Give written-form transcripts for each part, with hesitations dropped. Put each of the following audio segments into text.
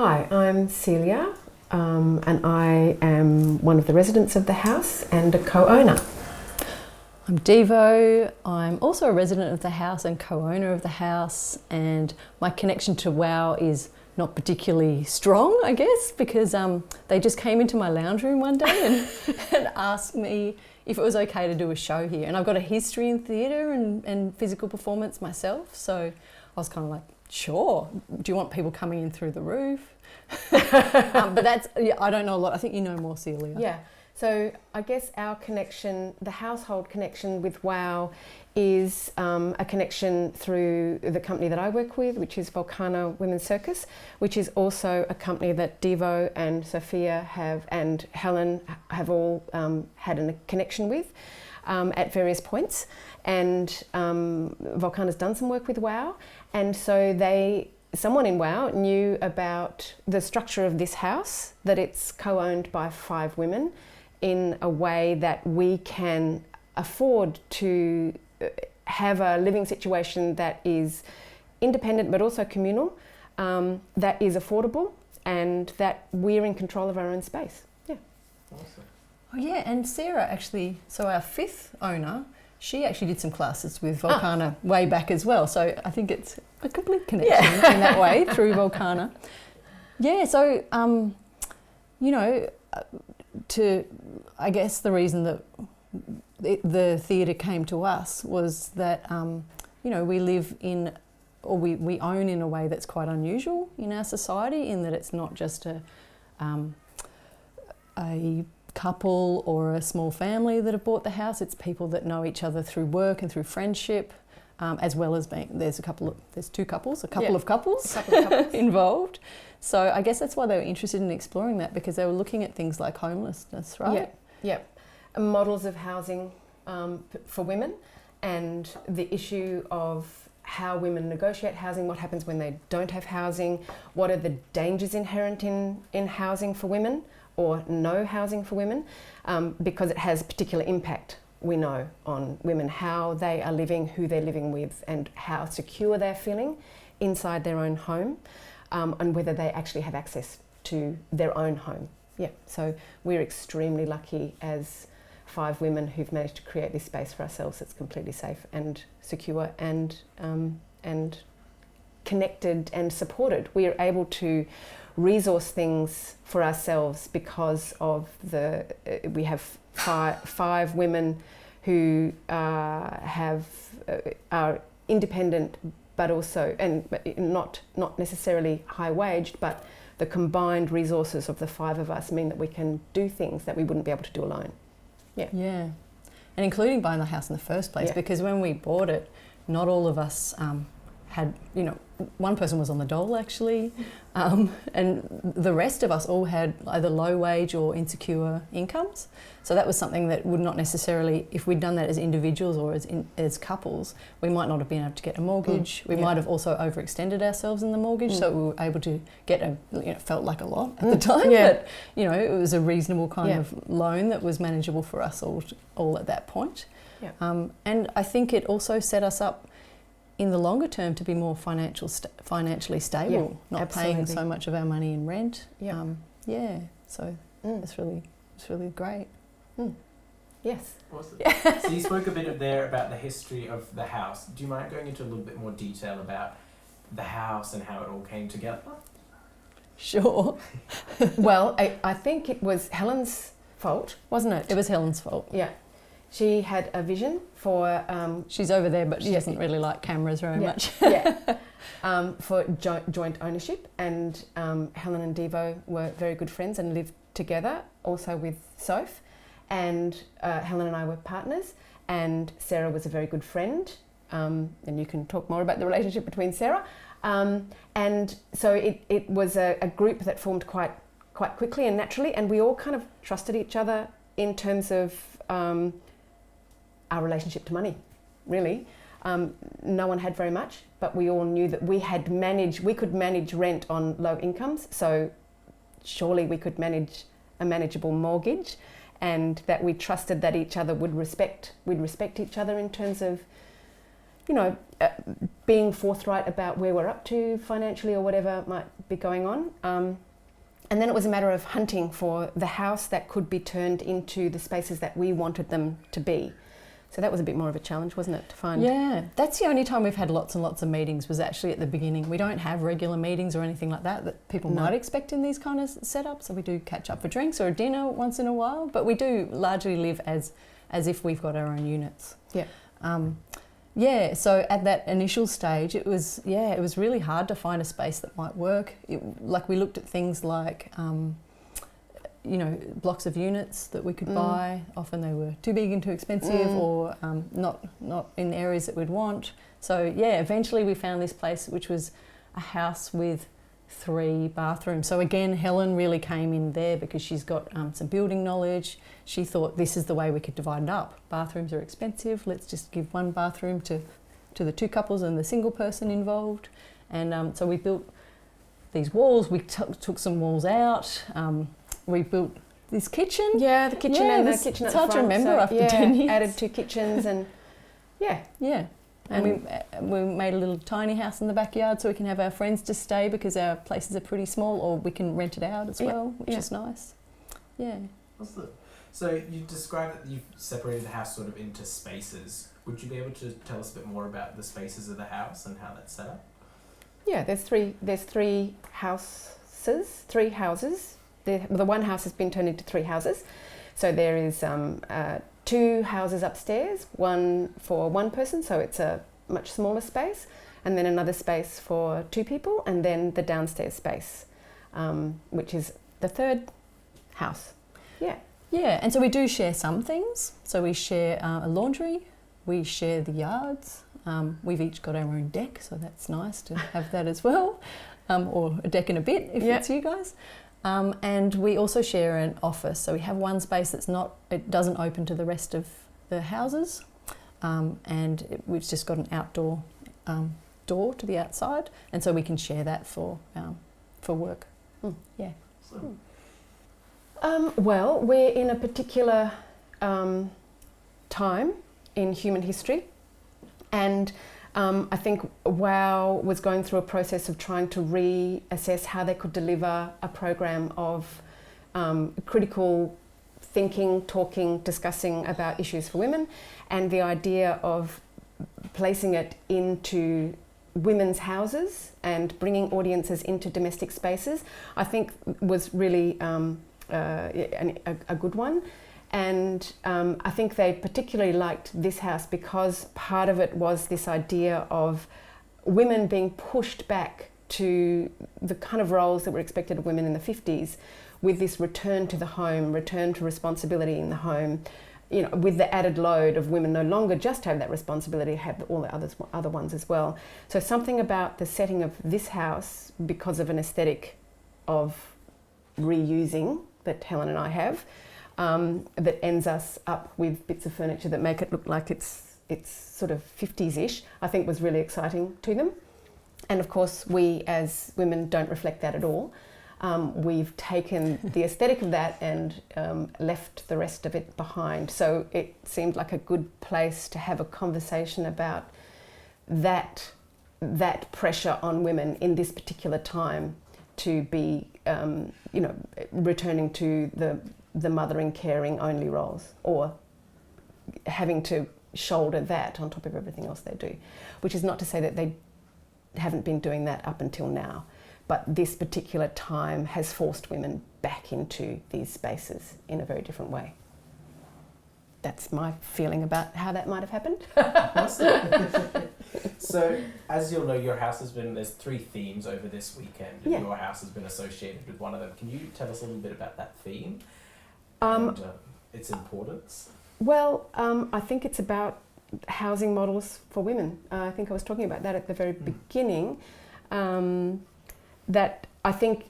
Hi, I'm Celia, and I am one of the residents of the house and a co-owner. I'm Divo. I'm also a resident of the house and co-owner of the house, and my connection to WOW is not particularly strong, I guess, because they just came into my lounge room one day and asked me if it was okay to do a show here. And I've got a history in theatre and physical performance myself, so I was kind of like, sure. Do you want people coming in through the roof? But that's, I don't know a lot. I think you know more, Celia. Yeah. So I guess our connection, the household connection with WOW, is a connection through the company that I work with, which is Volcana Women's Circus, which is also a company that Divo and Sophia have, and Helen have all had a connection with at various points. And Volcana's done some work with WOW, and so someone in WOW knew about the structure of this house, that it's co-owned by 5 women in a way that we can afford to have a living situation that is independent but also communal, that is affordable, and that we're in control of our own space. Yeah. Awesome. Oh yeah, and Sarah actually, so our 5th owner, she actually did some classes with Volcana way back as well. So I think it's a complete connection in that way through Volcana. Yeah, so, I guess the reason that the theatre came to us was that, we live in, or we own in a way that's quite unusual in our society, in that it's not just a couple or a small family that have bought the house. It's people that know each other through work and through friendship, as well as there's a couple of couples involved. So I guess that's why they were interested in exploring that, because they were looking at things like homelessness, right? Yeah. Models of housing for women, and the issue of how women negotiate housing, what happens when they don't have housing, what are the dangers inherent in housing for women, or no housing for women, because it has a particular impact, we know, on women, how they are living, who they're living with, and how secure they're feeling inside their own home, and whether they actually have access to their own home. Yeah, so we're extremely lucky as 5 women who've managed to create this space for ourselves that's completely safe and secure and connected and supported. We are able to resource things for ourselves because of we have 5 women who are independent, but also, and not necessarily high waged, but the combined resources of the 5 of us mean that we can do things that we wouldn't be able to do alone. Yeah, and including buying the house in the first place, because when we bought it, not all of us had, one person was on the dole actually, and the rest of us all had either low wage or insecure incomes. So that was something that would not necessarily, if we'd done that as individuals or as couples, we might not have been able to get a mortgage. We might have also overextended ourselves in the mortgage, so we were able to get felt like a lot at the time, but it was a reasonable kind of loan that was manageable for us all at that point. And I think it also set us up in the longer term to be more financially stable, not paying so much of our money in rent. So it's really great. Yes. Awesome. So you spoke a bit there about the history of the house. Do you mind going into a little bit more detail about the house and how it all came together? Sure. Well, I think it was Helen's fault, wasn't it? It was Helen's fault. Yeah. She had a vision for... she's over there, but she doesn't really like cameras very much. For joint ownership. And Helen and Divo were very good friends and lived together, also with Soph. And Helen and I were partners. And Sarah was a very good friend. And you can talk more about the relationship between Sarah. And so it was a group that formed quite quickly and naturally. And we all kind of trusted each other in terms of... our relationship to money, really. No one had very much, but we all knew that we could manage rent on low incomes, so surely we could manage a manageable mortgage, and that we trusted that we'd respect each other in terms of, being forthright about where we're up to financially or whatever might be going on. And then it was a matter of hunting for the house that could be turned into the spaces that we wanted them to be. So that was a bit more of a challenge, wasn't it, to find? Yeah, that's the only time we've had lots and lots of meetings, was actually at the beginning. We don't have regular meetings or anything like that people might expect in these kind of setups. So we do catch up for drinks or a dinner once in a while, but we do largely live as if we've got our own units. Yeah. So at that initial stage, it was really hard to find a space that might work. We looked at things like, blocks of units that we could buy. Often they were too big and too expensive, or not in areas that we'd want. So eventually we found this place, which was a house with 3 bathrooms. So again, Helen really came in there because she's got some building knowledge. She thought this is the way we could divide it up. Bathrooms are expensive. Let's just give 1 bathroom to the 2 couples and the single person involved. And so we built these walls. We took some walls out. We built this kitchen. Yeah, the kitchen and the kitchen at the front. It's hard to remember after 10 years. Added 2 kitchens and Yeah. And we made a little tiny house in the backyard so we can have our friends just stay, because our places are pretty small, or we can rent it out as well, which is nice. Yeah. Awesome. So you described that you've separated the house sort of into spaces. Would you be able to tell us a bit more about the spaces of the house and how that's set up? Yeah, there's three houses. The one house has been turned into 3 houses. So there is 2 houses upstairs, one for 1 person, so it's a much smaller space, and then another space for 2 people, and then the downstairs space, which is the 3rd house. Yeah. Yeah, and so we do share some things. So we share a laundry, we share the yards. We've each got our own deck, so that's nice to have that as well, or a deck and a bit if it's you guys. And we also share an office. So we have one space it doesn't open to the rest of the houses, and we've just got an outdoor door to the outside, and so we can share that for work. Yeah. Well, we're in a particular time in human history, and I think WOW was going through a process of trying to reassess how they could deliver a program of critical thinking, talking, discussing about issues for women, and the idea of placing it into women's houses and bringing audiences into domestic spaces, I think was really a good one. And I think they particularly liked this house because part of it was this idea of women being pushed back to the kind of roles that were expected of women in the 50s, with this return to the home, return to responsibility in the home, with the added load of women no longer just have that responsibility, have all the other ones as well. So something about the setting of this house, because of an aesthetic of reusing that Helen and I have, that ends us up with bits of furniture that make it look like it's sort of 50s-ish, I think was really exciting to them. And of course, we as women don't reflect that at all. We've taken the aesthetic of that and left the rest of it behind. So it seemed like a good place to have a conversation about that pressure on women in this particular time to be, returning to the mothering, caring only roles, or having to shoulder that on top of everything else they do, which is not to say that they haven't been doing that up until now, but this particular time has forced women back into these spaces in a very different way. That's my feeling about how that might have happened. So, as you'll know, your house has been, there's 3 themes over this weekend, and your house has been associated with one of them. Can you tell us a little bit about that theme and its importance? Well, I think it's about housing models for women. I think I was talking about that at the very beginning, that I think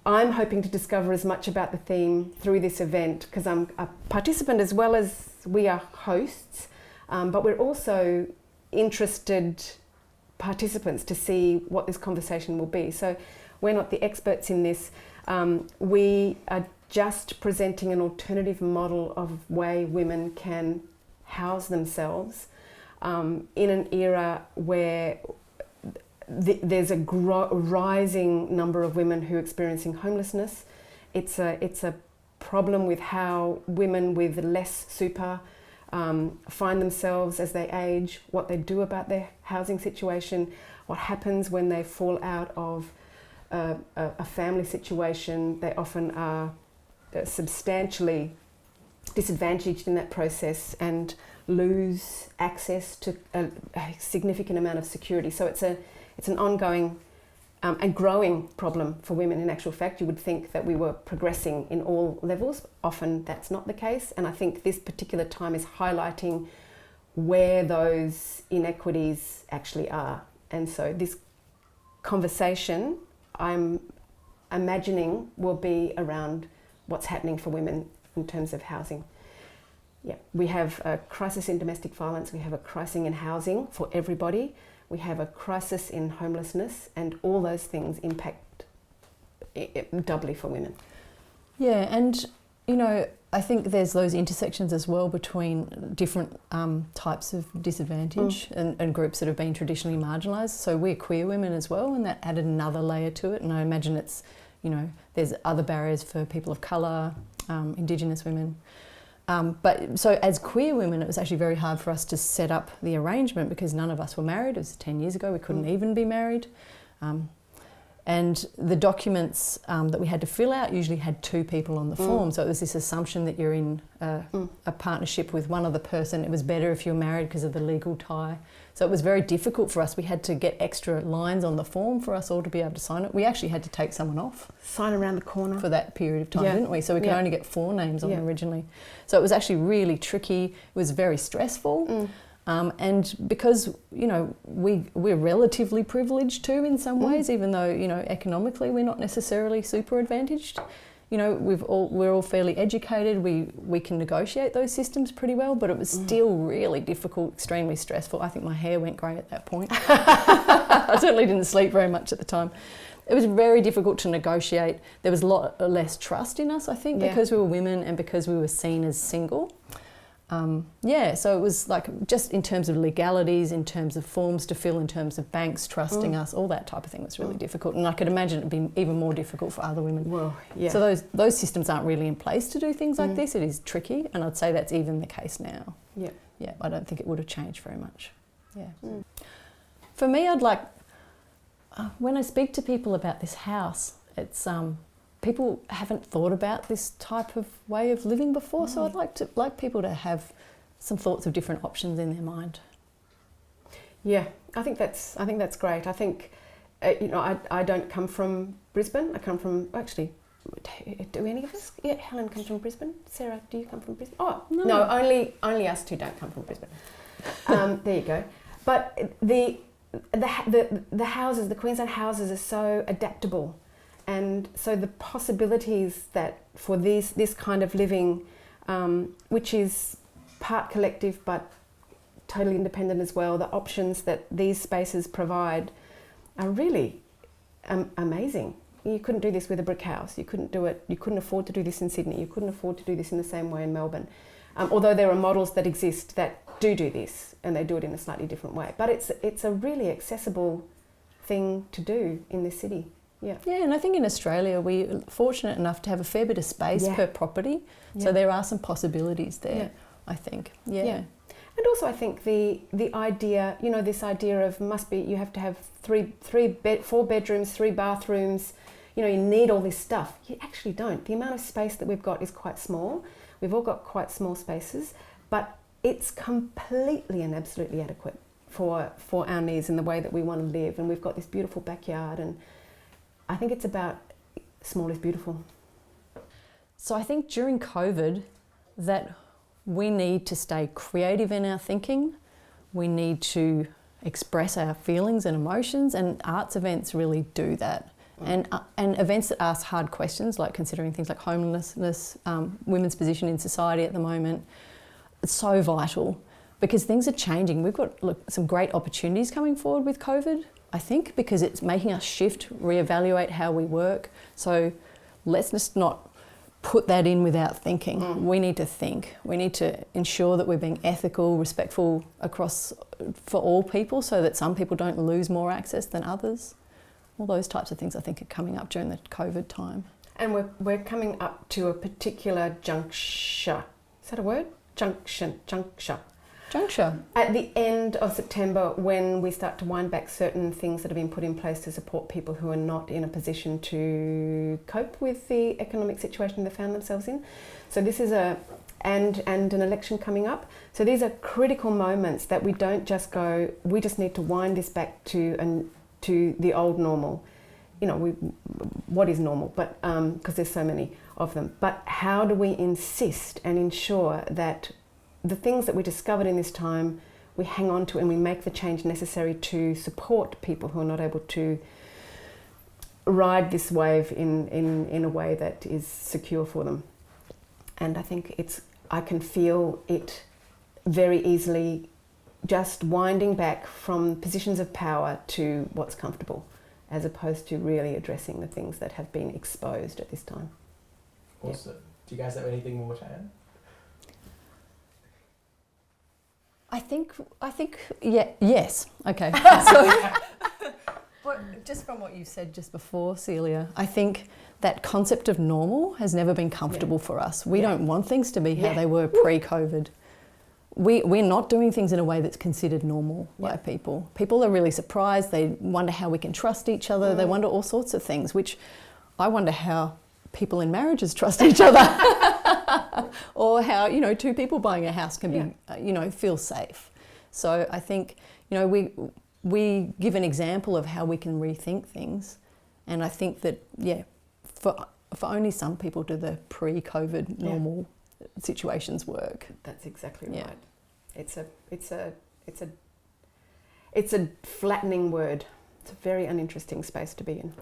I'm hoping to discover as much about the theme through this event, because I'm a participant as well as we are hosts, but we're also interested participants to see what this conversation will be. So we're not the experts in this. We are just presenting an alternative model of way women can house themselves in an era where there's a rising number of women who are experiencing homelessness. It's a problem with how women with less super find themselves as they age, what they do about their housing situation, what happens when they fall out of a family situation. They often are substantially disadvantaged in that process and lose access to a significant amount of security. So it's an ongoing and growing problem for women. In actual fact, you would think that we were progressing in all levels. Often that's not the case, and I think this particular time is highlighting where those inequities actually are. And so this conversation, I'm imagining, will be around what's happening for women in terms of housing. Yeah, we have a crisis in domestic violence, we have a crisis in housing for everybody, we have a crisis in homelessness, and all those things impact doubly for women. Yeah, and you know, I think there's those intersections as well between different types of disadvantage and groups that have been traditionally marginalised. So we're queer women as well, and that added another layer to it. And I imagine it's, you know, there's other barriers for people of colour, Indigenous women. But so as queer women, it was actually very hard for us to set up the arrangement because none of us were married. It was 10 years ago, we couldn't even be married. And the documents that we had to fill out usually had two people on the form. So it was this assumption that you're in a partnership with one other person. It was better if you're married because of the legal tie. So it was very difficult for us. We had to get extra lines on the form for us all to be able to sign it. We actually had to take someone off. Sign around the corner. For that period of time, didn't we? So we could only get 4 names on originally. So it was actually really tricky. It was very stressful. And because, you know, we're relatively privileged too in some ways, even though, you know, economically we're not necessarily super advantaged. You know, we're all fairly educated, we can negotiate those systems pretty well, but it was still really difficult, extremely stressful. I think my hair went grey at that point. I certainly didn't sleep very much at the time. It was very difficult to negotiate. There was a lot less trust in us, I think, because we were women and because we were seen as single. So it was like just in terms of legalities, in terms of forms to fill, in terms of banks trusting us, all that type of thing was really difficult. And I could imagine it'd be even more difficult for other women. Well, yeah. So those systems aren't really in place to do things like this. It is tricky, and I'd say that's even the case now. Yeah. Yeah, I don't think it would have changed very much. Yeah. For me, I'd like, when I speak to people about this house, it's people haven't thought about this type of way of living before, so I'd like people to have some thoughts of different options in their mind. Yeah, I think that's great. I think you know, I don't come from Brisbane. I come from, actually, do any of us? Yeah, Helen comes from Brisbane. Sarah, do you come from Brisbane? Oh no, only us two don't come from Brisbane. There you go. But the houses, the Queensland houses, are so adaptable. And so the possibilities that for this kind of living, which is part collective but totally independent as well, the options that these spaces provide are really amazing. You couldn't do this with a brick house. You couldn't do it. You couldn't afford to do this in Sydney. You couldn't afford to do this in the same way in Melbourne. Although there are models that exist that do this, and they do it in a slightly different way. But it's a really accessible thing to do in this city. Yeah, and I think in Australia we're fortunate enough to have a fair bit of space per property, so there are some possibilities there, I think. Yeah. And also I think the idea, you know, this idea of you have to have 4 bedrooms, 3 bathrooms, you know, you need all this stuff. You actually don't. The amount of space that we've got is quite small. We've all got quite small spaces, but it's completely and absolutely adequate for our needs and the way that we want to live. And we've got this beautiful backyard, and I think it's about small is beautiful. So I think during COVID that we need to stay creative in our thinking. We need to express our feelings and emotions, and arts events really do that. And events that ask hard questions, like considering things like homelessness, women's position in society at the moment, it's so vital because things are changing. We've got some great opportunities coming forward with COVID, I think, because it's making us shift, reevaluate how we work. So let's just not put that in without thinking. We need to think. We need to ensure that we're being ethical, respectful for all people, so that some people don't lose more access than others. All those types of things I think are coming up during the COVID time. And we're coming up to a particular juncture. Is that a word? Juncture. At the end of September, when we start to wind back certain things that have been put in place to support people who are not in a position to cope with the economic situation they found themselves in. So this is and an election coming up. So these are critical moments that we don't just go, we just need to wind this back to the old normal. You know, what is normal? But because there's so many of them. But how do we insist and ensure that the things that we discovered in this time, we hang on to and we make the change necessary to support people who are not able to ride this wave in a way that is secure for them. And I think I can feel it very easily just winding back from positions of power to what's comfortable, as opposed to really addressing the things that have been exposed at this time. Awesome. Yep. Do you guys have anything more to add? I think, yes. Okay. So, just from what you said just before, Celia, I think that concept of normal has never been comfortable for us. We don't want things to be how they were pre-COVID. We're not doing things in a way that's considered normal by people. People are really surprised. They wonder how we can trust each other. They wonder all sorts of things, which I wonder how people in marriages trust each other. Or how, two people buying a house can be, feel safe. So I think, we give an example of how we can rethink things. And I think that, for only some people do the pre-COVID normal situations work. That's exactly right. It's a flattening word. It's a very uninteresting space to be in.